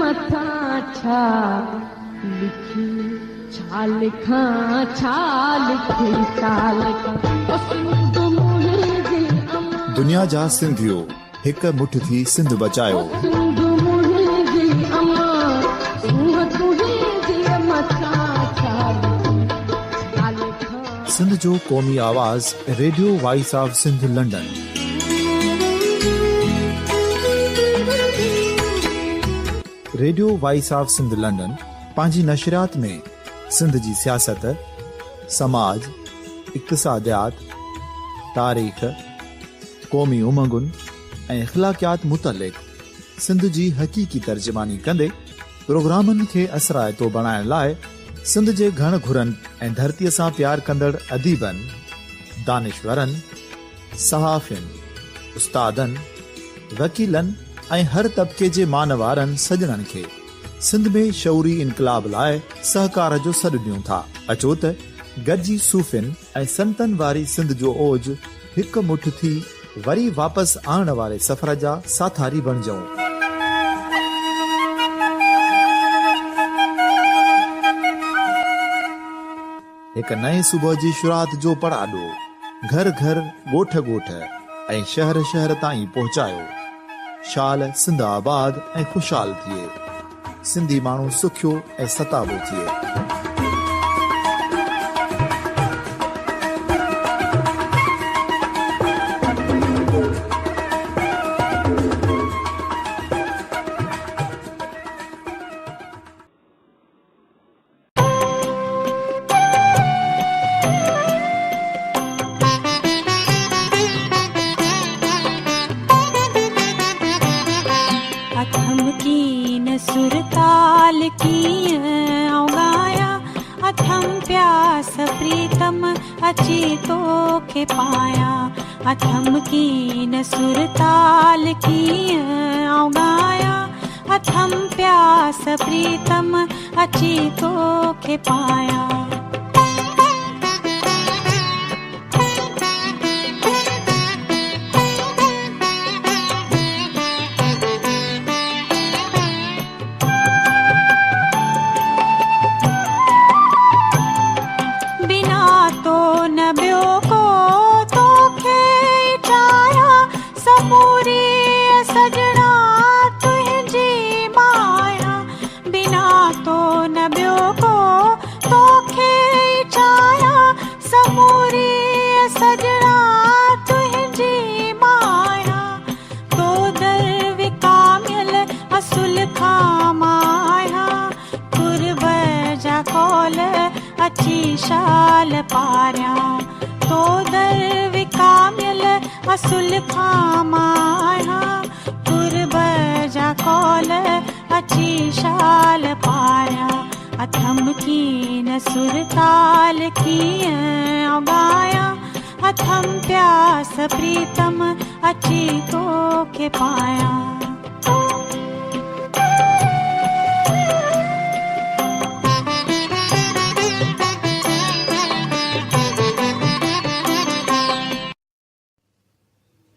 मथां छा लिखी छा लिखां छा लिखी छा लिखां दुनिया जा सिंधियो हिक मुठ थी सिंध बचायो सिंध जो क़ौमी आवाज़ radio voice of Sindh London. Radio voice of Sindh London पंहिंजी नशरियात में सिंध जी सियासत, समाज, इक़्तिसादियात, तारीख़, क़ौमी उमंगुनि ऐं इख़्लाक़ियात मुतलिक़ सिंध जी हक़ीक़ी तर्जुमानी कंदे प्रोग्रामनि खे असराइतो बणाइण लाइ सिंध जे घण घुरनि ऐं धरतीअ सां प्यार कंदड़ अदीबनि, दानिशवरनि, सहाफ़ियुनि, उस्तादनि, वकीलनि ऐं हर तबिके जे मानवारनि सजणनि खे सिंध में शऊरी इनक़लाब लाइ सहकार जो सॾु ॾियूं था। अचो त गॾिजी सूफ़ियुनि ऐं संतनि वारी सिंध जो ओज हिकु मुठ थी वरी वापसि आणण वारे सफ़र जा साथारी बणिजऊं। हिक नए सुबुह जी शुरूआत जो पड़ाॾो घर घर, ॻोठ ॻोठ ऐं शहर शहर ताईं पहुचायो। शाल सिंध आबाद ऐं ख़ुशहाल थिए, सिंधी माण्हू सुखियो ऐं सताबो थिए।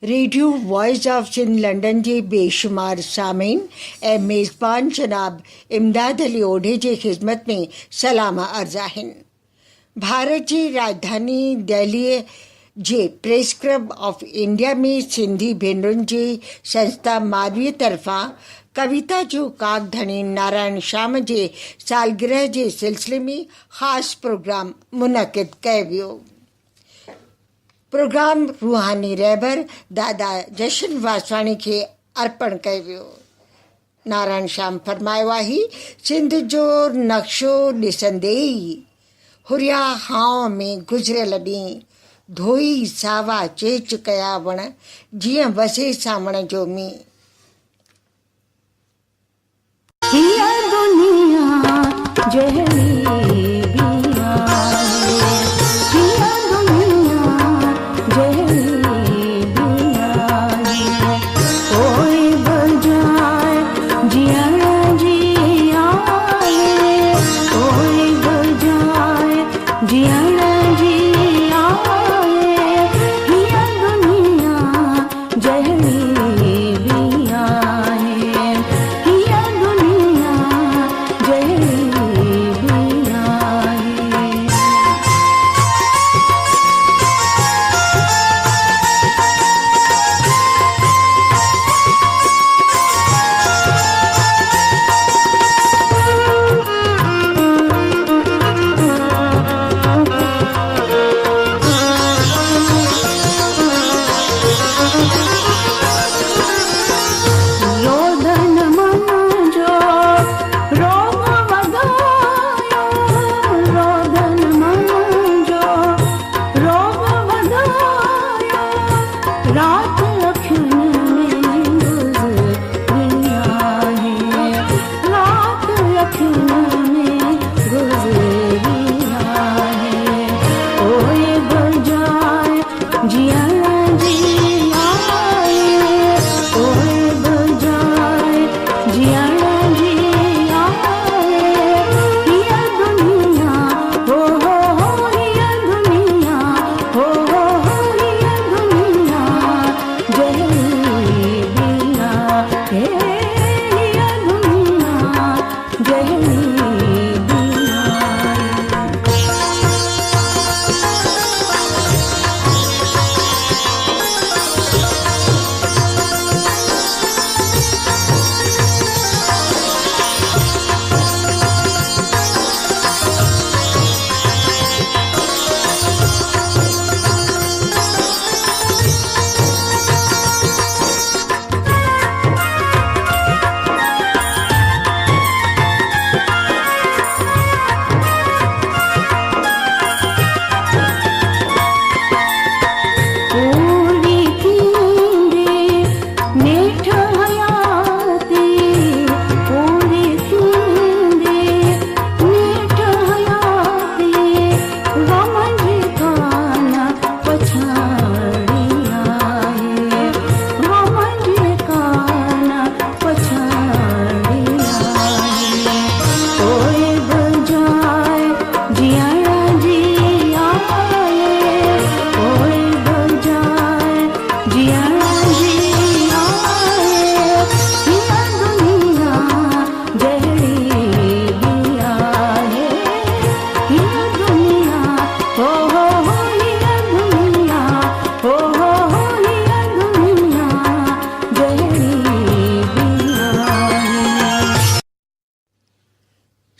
Radio voice of Sindh London जे बेशुमार सामीन ऐं मेज़बान जनाब इमदाद अली ओढे जे ख़िदमत में सलाम अर्ज़ आहिनि। भारत जी राजधानी दिल्ली जे प्रेस क्लब ऑफ इंडिया में सिंधी भेनरुनि जी संस्था मालवीय तरफ़ां कविता जो काकधणी नारायण श्याम जे सालगिरह जे सिलसिले में ख़ासि प्रोग्राम मुनक़िद कयो वियो। प्रोग्राम रूहानी रहबर दादा जशन वासवाणी खे अर्पण कयो वियो। नारायण श्याम फरमायो आहे, सिंध जो नक्शो ॾिसंदे ई हुरिया हाव में गुज़रियल ॾींहुं धोई सावा चेच कया वण जीअं वसे सावण जो मींहुं। जहली भी आए, हिया दुनिया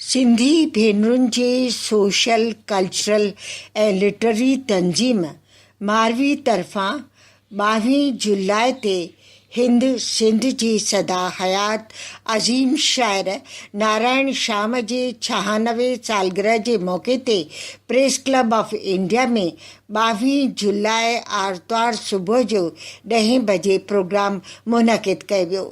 सिंधी भेनरुनि जे सोशल कल्चरल ऐं लिटरेरी तंज़ीम मारवी तरफ़ां 22 जुलाई ते हिंद सिंध जी सदा हयात अज़ीम शाइर नारायण शाम जे 96वें सालगिरह जे मौक़े ते प्रेस क्लब ऑफ इंडिया में 22 जुलाई आर्तवार सुबुह जो 10 बजे प्रोग्राम मुनक़िद कयो वियो।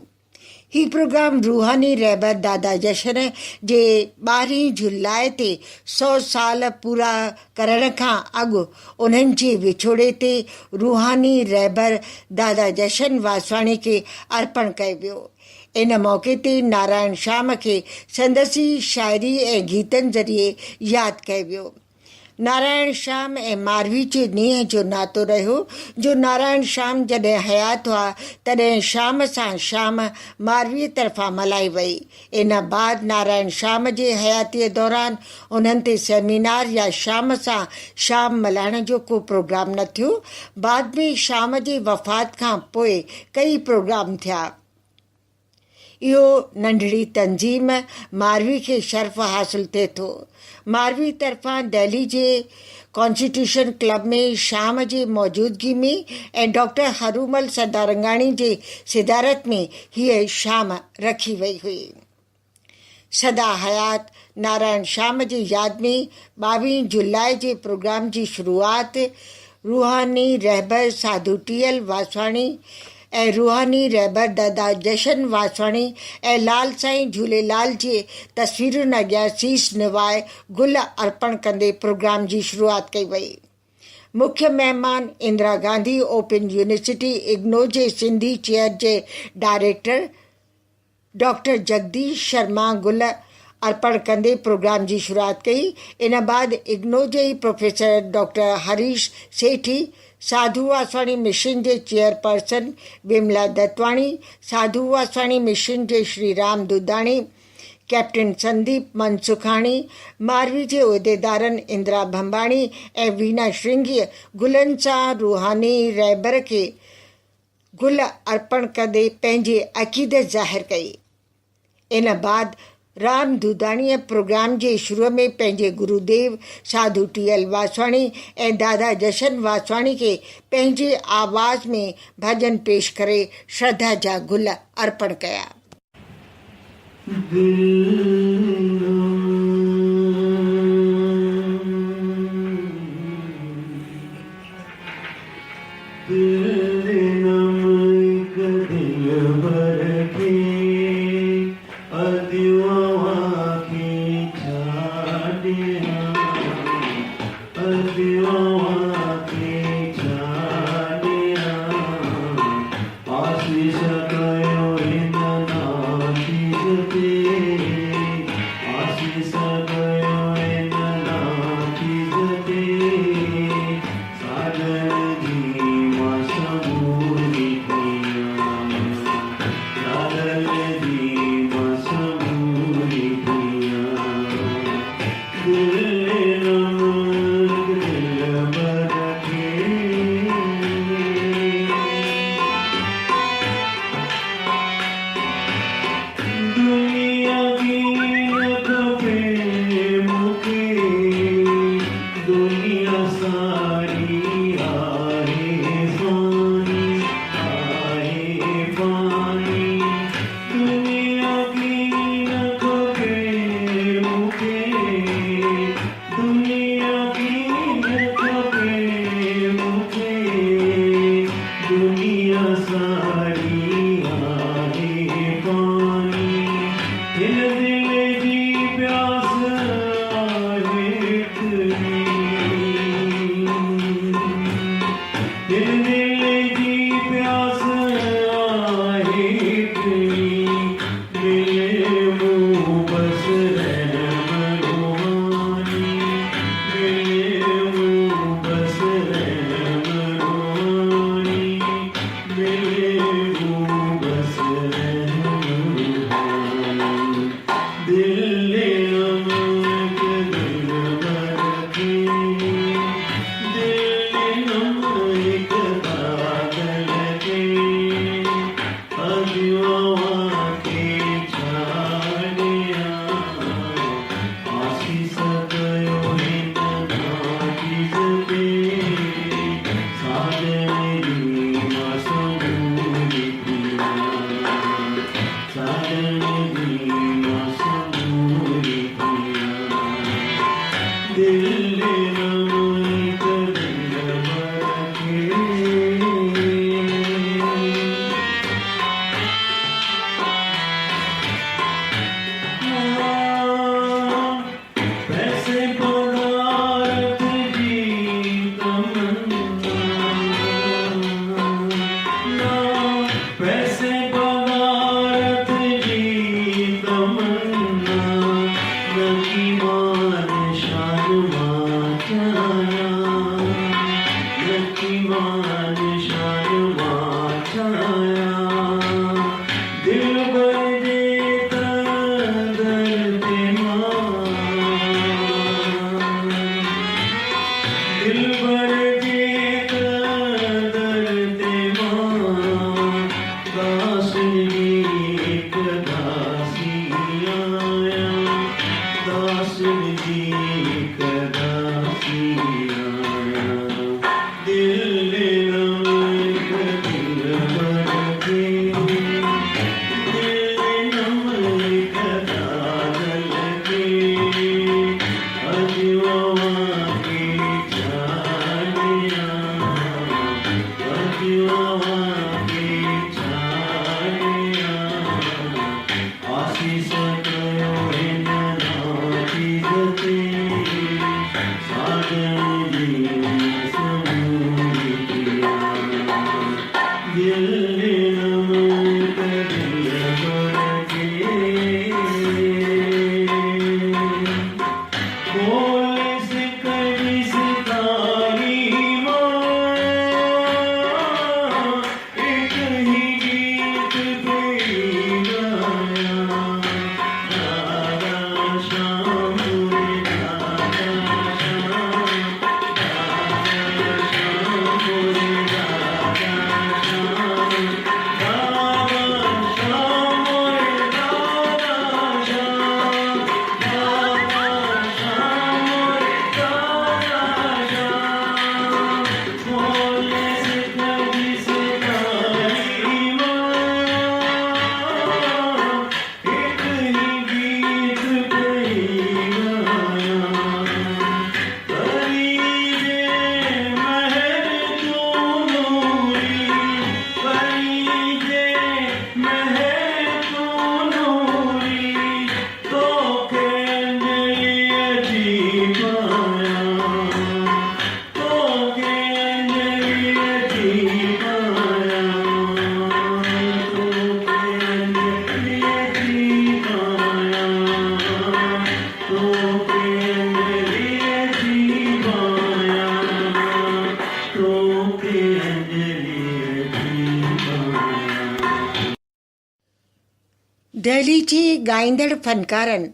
हीउ प्रोग्राम रूहानी रहबर दादा जशन जे 12 जुलाई ते 100 साल पूरा करण खां अॻु उन्हनि जे विछोड़े ते रूहानी रहबर दादा जशन वासवाणी खे अर्पण कयो वियो। इन मौक़े ते नारायण शाम खे संदसी शाइरी ऐं गीतनि ज़रिए यादि कयो वियो। नारायण शाम ऐं मारवी जे ॾींहं जो नातो रहियो जो नारायण शाम जॾहिं हयात हुआ तॾहिं शाम सां शाम मारवीअ तरफ़ां मल्हाई वई। इन बाद नारायण शाम जे हयातीअ दौरान उन्हनि ते सेमिनार या शाम सां शाम मल्हाइण जो को प्रोग्राम न थियो। बाद में शाम जे वफ़ात खां पोइ कई प्रोग्राम थिया। इहो नंढड़ी तंज़ीम मारवी खे शर्फ़ हासिल थिए थो। मारवी तरफ़ां दिल्ली जे कॉन्स्टिट्यूशन क्लब में शाम जे मौजूदगी में ऐं डॉक्टर हरूमल सदारंगाणी जे सिदारत में हीअ शाम रखी वई हुई। सदा हयात नारायण शाम जी यादि में 22 जुलाई जे प्रोग्राम जी शुरूआत रूहानी रहबर साधू टीएल वासवाणी ऐं रूहानी रहबर दादा जशन वासवाणी ऐं लाल साईं झूलेलाल जे तस्वीरुनि अॻियां सीस निवाए गुल अर्पण कंदे प्रोग्राम जी शुरूआत कई वई। मुख्य महिमान इंदिरा गांधी ओपन यूनिवर्सिटी इग्नू जे सिंधी चेयर जे डायरेक्टर डॉक्टर जगदीश शर्मा गुल अर्पण कंदे प्रोग्राम जी शुरूआत कई। इन बाद इग्नू जे ई प्रोफेसर डॉक्टर हरीश सेठी, साधू वासवाणी मिशन जे चेयरपर्सन विमला दत्वाणी, साधू वासवाणी मिशन जे श्री राम दुधाणी, कैप्टन संदीप मनसुखाणी, मारवी जे उहिदेदारनि इंदिरा भंबाणी ऐं वीना श्रृंगीअ गुलनि सां रूहानी रहबर खे गुल अर्पण कंदे पंहिंजी अक़ीदत ज़ाहिर कई। इन बाद राम दुधाणीअ प्रोग्राम जे शुरूअ में पंहिंजे गुरुदेव साधू टीएल वासवाणी ऐं दादा जशन वासवाणी खे पंहिंजे आवाज़ में भॼन पेश करे श्रद्धा जा गुल अर्पण कया। दहलीची गाईंदड़ फनकारनि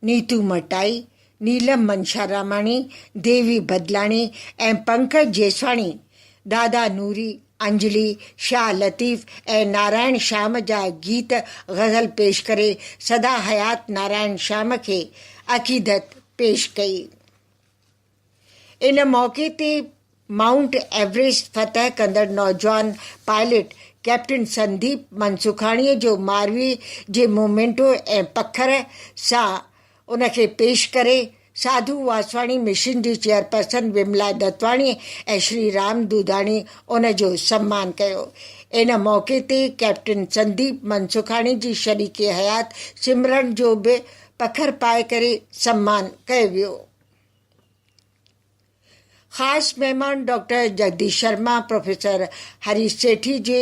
नीतू मटाई, नीलम मनशारामाणी, देवी बदलाणी ऐं पंकज जेसवाणी दादा नूरी, अंजलि, शाह लतीफ़ ऐं नारायण श्याम जा गीत ग़ज़ल पेश करे सदा हयात नारायण श्याम खे अक़ीदत पेश कई। इन मौक़े ते माउंट एवरेस्ट फतह कंदड़ नौजवान पायलट कैप्टन संदीप मनसुखाणीअ जो मारवी जे मोमेंटो ऐं पखर सां उनखे पेश करे साधू वासवाणी मिशन जी चेयरपर्सन विमला दत्वाणी ऐं श्री राम दूधाणी उन जो सम्मान कयो। इन मौक़े ते कैप्टन संदीप मनसुखाणी जी शरीक हयात सिमरन जो बि पखर पाए करे सम्मान कयो वियो। ख़ासि महिमान डॉक्टर जगदीश शर्मा, प्रोफेसर हरीश सेठी जे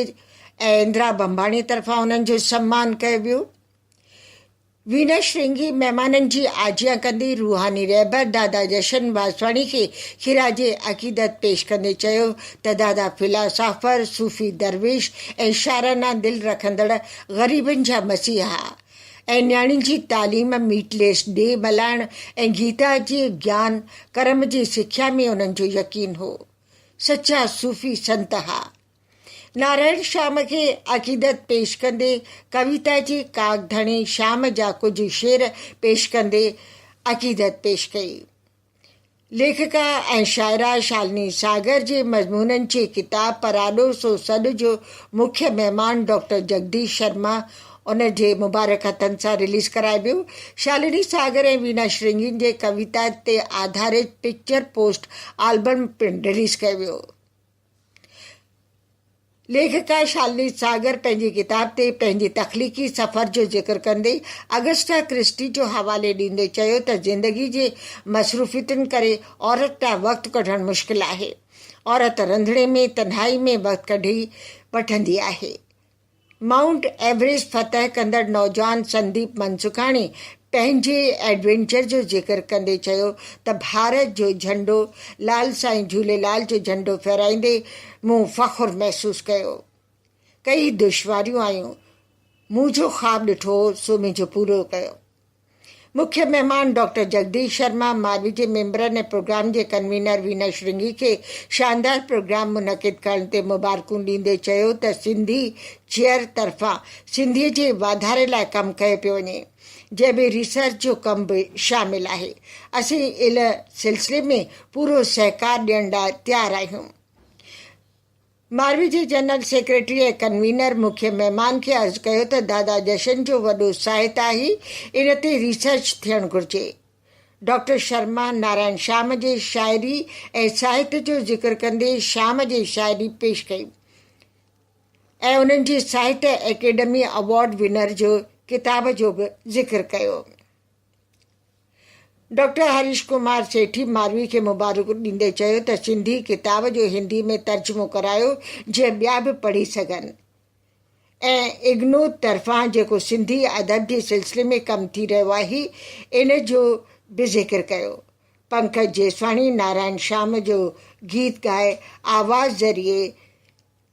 ऐं इंदिरा बंबाणी तरफ़ां उन्हनि जो सम्मान कयो वियो। वीना श्रृंगी महिमाननि जी आजियां कंदे रूहानी रहबर दादा जशन वासवाणी खे खिराजे अक़ीदत पेश कंदे चयो त दादा फिलासॉफर, सूफ़ी दरवेश ऐं शाराना दिलि रखंदड़ ग़रीबनि जा मसीहा ऐं न्याणियुनि जी तालीम, मीटलेस डे मल्हाइण ऐं गीता जे ज्ञान कर्म जी सिख्या में उन्हनि जो यकीन हो। सचा सूफ़ी संत हा। नारायण श्याम खे अक़ीदत पेश कंदे कविता जी कागधणी श्याम जा कुझु शेर पेश कंदे अक़ीदत पेश कई। लेखिका ऐं शाइरा शालिनी सागर जे मज़मूननि जे किताब पराॾो सो सॾ जो मुख्य महिमान डॉक्टर जगदीश शर्मा उन जे मुबारक हथनि सां रिलीज़ कराए वियो। शालिनी सागर ऐं वीना श्रृंगी जे कविता ते आधारित पिक्चर पोस्ट एल्बम रिलीज़ कयो वियो। लेखिका शालिनी सागर पंहिंजी किताब ते पंहिंजे तख़लीक़ी सफ़र जो ज़िक्र कंदे अगस्टा क्रिस्टी जो हवाले ॾींदे चयो त ज़िंदगी जे मसरूफ़ियतुनि करे औरत लाइ वक़्तु कढणु मुश्किल आहे। औरत रंधिणे में तन्हाई में वक़्तु कढी वठंदी आहे। माउंट एवरेस्ट फतह कंदड़ नौजवान संदीप मनसुखाणी पंहिंजे एडवेंचर जो ज़िक्र कंदे चयो त भारत जो झंडो लाल साईं झूलेलाल जो झंडो फहिराईंदे मूं फ़ख़ुरु महसूसु कयो। कई दुश्वारियूं आयूं, मूं जो ख़्वाबु ॾिठो सो मुंहिंजो पूरो कयो। मुख्य महिमान डॉक्टर जगदीश शर्मा, मारवी जे मेंबरनि ऐं प्रोग्राम जे कन्वीनर वीना श्रृंगी खे शानदार प्रोग्राम मुनक़िद करण ते मुबारकूं ॾींदे चयो त सिंधी चेयर तरफ़ां सिंधीअ जे वाधारे लाइ कमु कयो पियो वञे, जंहिंमें रिसर्च जो कमु बि शामिल आहे। असीं इन सिलसिले में पूरो सहकार ॾियण लाइ तयारु आहियूं। मारवी जे जनरल सेक्रेटरी ऐं कन्वीनर मुख्य महिमान खे अर्ज़ु कयो त दादा जशन जो वॾो साहित्य आहे, इन ते रिसर्च थियणु घुरिजे। डॉक्टर शर्मा नारायण श्याम जे शाइरी ऐं साहित्य जो ज़िक्र कंदे श्याम जी शाइरी पेश कई ऐं उन्हनि जी साहित्य एकेडमी अवॉर्ड विनर जो किताब जो बि ज़िक्र कयो। डॉक्टर हरीश कुमार सेठी मारवी खे मुबारक ॾींदे चयो त सिंधी किताब जो हिंदी में तर्जुमो करायो जीअं ॿिया बि पढ़ी सघनि ऐं इग्नू तरफ़ां जेको सिंधी अदब जे सिलसिले में कमु थी रहियो आहे इन जो बि ज़िक्र कयो। पंकज जेसवाणी नारायण श्याम जो गीत ॻाए आवाज़ ज़रिए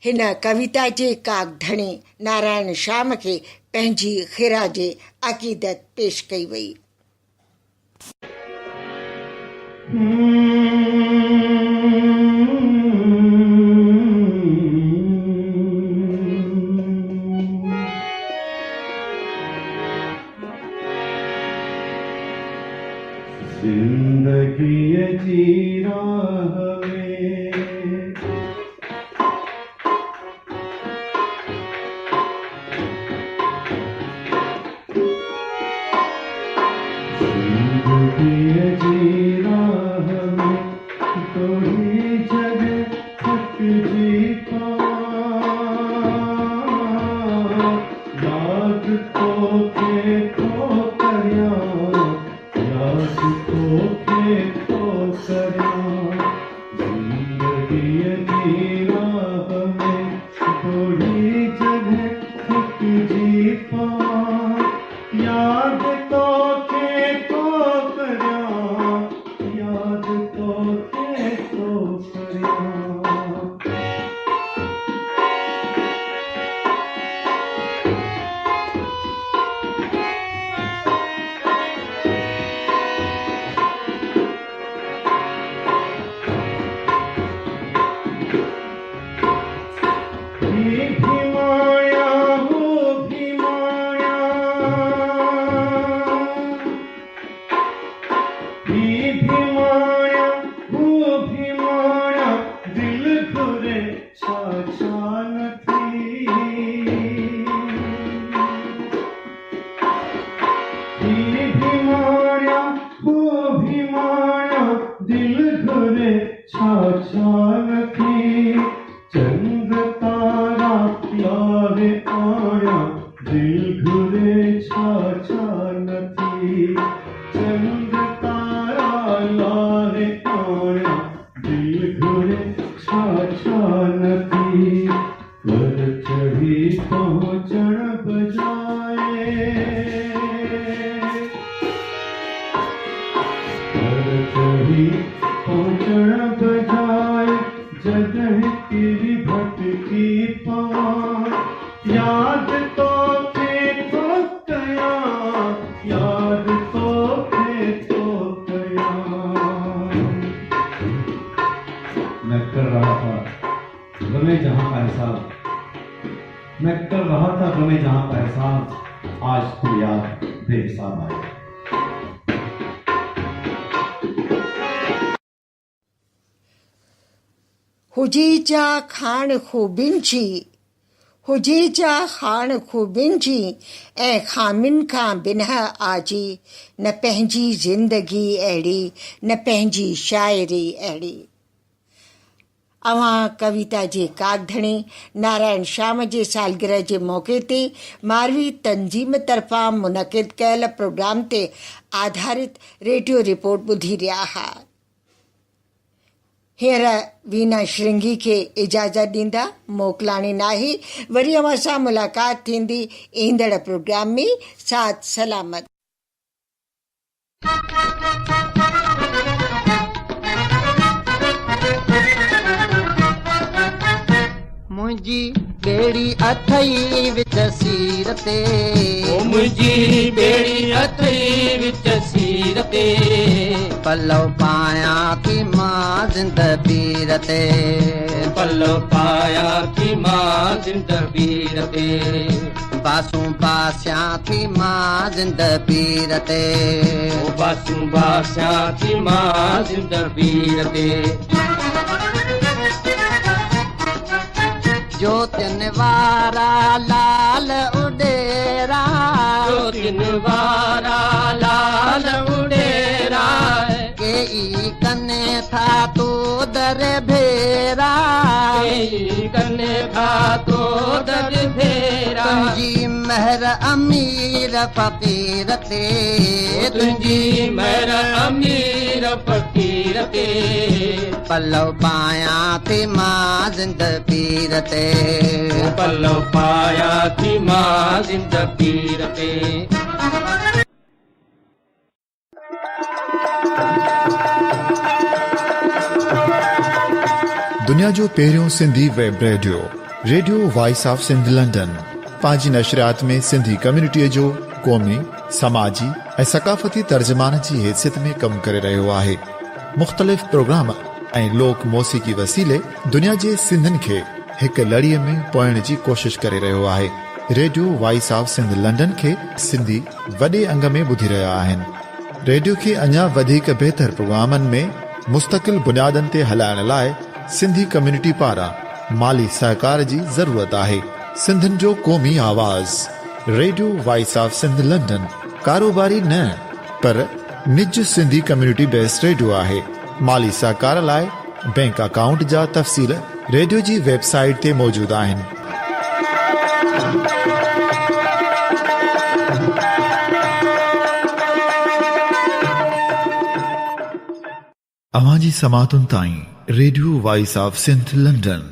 हिन कविता जे काकधणी नारायण श्याम खे पंहिंजी ख़िरा जे अक़ीदत पेश कई वई। जिंदगी जी राह में मैं कर रहा था गमे जहां का एहसास, आज तो याद बेहिसाब आई। हुजे जा खान खूबिन जी, हुजे जा खान खूबिन जी ऐं खामिन खां बिनह आजी, न पंहिंजी ज़िंदगी अहिड़ी न पंहिंजी शाइरी अहिड़ी। अवां कविता जे काकधणी नारायण श्याम जे सालगिरह जे मौक़े ते मारवी तंज़ीम तरफ़ां मुनक़िद कयल प्रोग्राम ते आधारित रेडियो रिपोर्ट ॿुधी रहिया हुआ। हींअर वीना श्रृंगी खे इजाज़त ॾींदा, मोकिलाणी नाहे। वरी अवां सां मुलाक़ात थींदी ईंदड़ प्रोग्राम में। साथ सलामत। मुंहिंजी बेड़ी अथई विच सीर ते, मुंहिंजी बेड़ी अथई विच सीर ते, पलव पायां थी मां ज़िंद पीर ते, पलव पायां थी मां ज़िंद पीर ते, बासूं बासियां थी मां ज़िंद पीर ते, बासूं बासियां थी मां ज़िंद पीर ते, ज्योतिन वारा लाल उडेरा, ज्योतिन वारा लाल उडेरा, केई कने था तो दर भेरा, केई कने था तो दर भेरा, तुंहिंजी महर अमीर फ़क़ीर ते, तुंहिंजी महर अमीर फ़क़ीर ते, पलव पायां थी मां ज़िंद पीर ते, पलव पायां थी मां ज़िंद पीर ते। दुनिया जो पहिरियों Sindhi web radio, radio voice of Sindh London, पंहिंजी नशरियात में सिंधी कम्युनिटीअ जो क़ौमी, समाजी ऐं सक़ाफ़ती तर्जुमान जी हैसियत में कमु करे रहियो आहे। मुख़्तलिफ़ प्रोग्राम ऐं लोक मौसीक़ी वसीले दुनिया जे सिंधनि खे हिक लड़ीअ में पोइण जी कोशिश करे रहियो आहे। Radio voice of Sindh London खे सिंधी वॾे अंग में ॿुधी रहिया आहिनि। रेडियो खे अञा वधीक बहितर प्रोग्रामनि में मुस्तक़िल बुनियादनि ते हलाइण लाइ सिंधी कम्युनिटी पारां माली सहकार जी ज़रूरत आहे। सिंधनि जो क़ौमी आवाज़ radio voice of Sindh London कारोबारी न पर निज सिंधी कम्युनिटी बेस्ड रेडियो आहे। माली सहकार लाइ बैंक अकाउंट जा तफ़सील रेडियो जी वेबसाइट ते मौजूदु आहिनि। अवां जी समातुनि ताईं radio voice of Sindh London